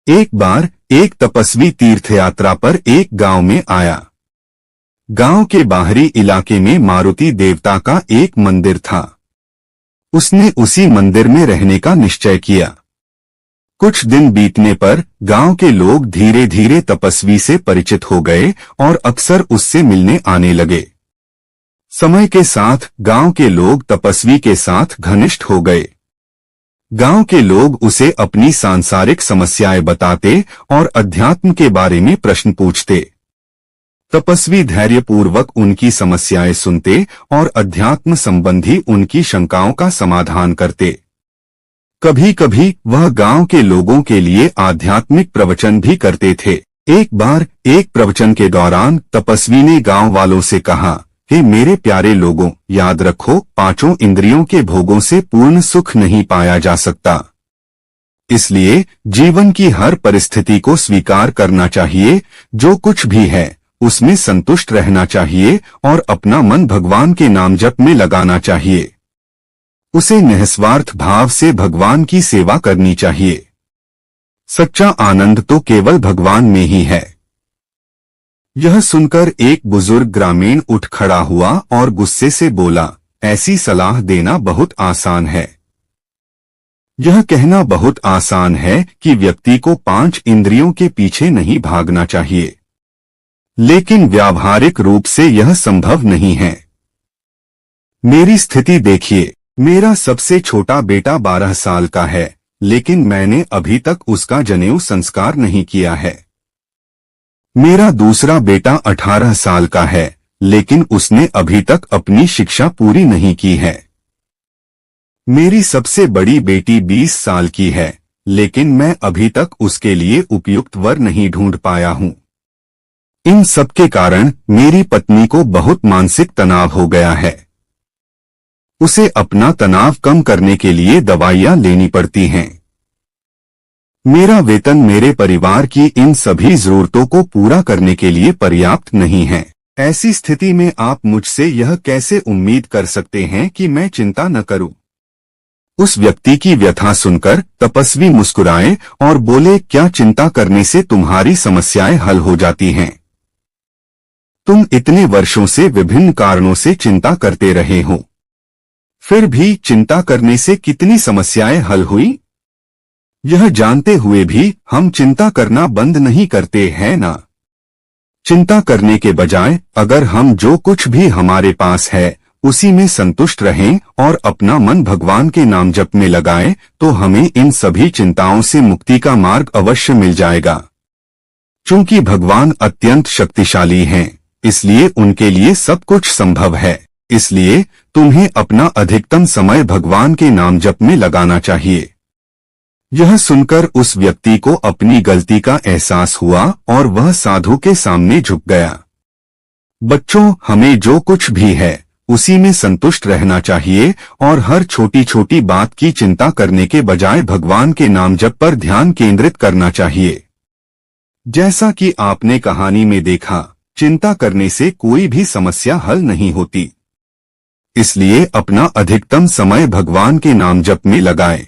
एक बार एक तपस्वी तीर्थयात्रा पर एक गांव में आया। गांव के बाहरी इलाके में मारुति देवता का एक मंदिर था। उसने उसी मंदिर में रहने का निश्चय किया। कुछ दिन बीतने पर गांव के लोग धीरे धीरे तपस्वी से परिचित हो गए और अक्सर उससे मिलने आने लगे। समय के साथ गांव के लोग तपस्वी के साथ घनिष्ठ हो गए। गांव के लोग उसे अपनी सांसारिक समस्याएं बताते और अध्यात्म के बारे में प्रश्न पूछते। तपस्वी धैर्यपूर्वक उनकी समस्याएं सुनते और अध्यात्म संबंधी उनकी शंकाओं का समाधान करते। कभी कभी वह गांव के लोगों के लिए आध्यात्मिक प्रवचन भी करते थे। एक बार एक प्रवचन के दौरान तपस्वी ने गांव वालों से कहा, हे मेरे प्यारे लोगों, याद रखो, पांचों इंद्रियों के भोगों से पूर्ण सुख नहीं पाया जा सकता। इसलिए जीवन की हर परिस्थिति को स्वीकार करना चाहिए। जो कुछ भी है उसमें संतुष्ट रहना चाहिए और अपना मन भगवान के नाम जप में लगाना चाहिए। उसे निस्वार्थ भाव से भगवान की सेवा करनी चाहिए। सच्चा आनंद तो केवल भगवान में ही है। यह सुनकर एक बुजुर्ग ग्रामीण उठ खड़ा हुआ और गुस्से से बोला, ऐसी सलाह देना बहुत आसान है। यह कहना बहुत आसान है कि व्यक्ति को 5 इंद्रियों के पीछे नहीं भागना चाहिए, लेकिन व्यावहारिक रूप से यह संभव नहीं है। मेरी स्थिति देखिए, मेरा सबसे छोटा बेटा 12 साल का है, लेकिन मैंने अभी तक उसका जनेऊ संस्कार नहीं किया है। मेरा दूसरा बेटा 18 साल का है, लेकिन उसने अभी तक अपनी शिक्षा पूरी नहीं की है। मेरी सबसे बड़ी बेटी 20 साल की है, लेकिन मैं अभी तक उसके लिए उपयुक्त वर नहीं ढूंढ पाया हूँ। इन सब के कारण मेरी पत्नी को बहुत मानसिक तनाव हो गया है। उसे अपना तनाव कम करने के लिए दवाइयां लेनी पड़ती हैं। मेरा वेतन मेरे परिवार की इन सभी जरूरतों को पूरा करने के लिए पर्याप्त नहीं है। ऐसी स्थिति में आप मुझसे यह कैसे उम्मीद कर सकते हैं कि मैं चिंता न करूं? उस व्यक्ति की व्यथा सुनकर तपस्वी मुस्कुराए और बोले, क्या चिंता करने से तुम्हारी समस्याएं हल हो जाती हैं? तुम इतने वर्षों से विभिन्न कारणों से चिंता करते रहे हो, फिर भी चिंता करने से कितनी समस्याएं हल हुई? यह जानते हुए भी हम चिंता करना बंद नहीं करते हैं ना। चिंता करने के बजाय अगर हम जो कुछ भी हमारे पास है उसी में संतुष्ट रहें और अपना मन भगवान के नाम जप में लगाएं, तो हमें इन सभी चिंताओं से मुक्ति का मार्ग अवश्य मिल जाएगा। चूंकि भगवान अत्यंत शक्तिशाली हैं, इसलिए उनके लिए सब कुछ संभव है। इसलिए तुम्हें अपना अधिकतम समय भगवान के नाम जप में लगाना चाहिए। यह सुनकर उस व्यक्ति को अपनी गलती का एहसास हुआ और वह साधु के सामने झुक गया। बच्चों, हमें जो कुछ भी है उसी में संतुष्ट रहना चाहिए और हर छोटी छोटी बात की चिंता करने के बजाय भगवान के नाम जप पर ध्यान केंद्रित करना चाहिए। जैसा कि आपने कहानी में देखा, चिंता करने से कोई भी समस्या हल नहीं होती। इसलिए अपना अधिकतम समय भगवान के नाम जप में लगाएं।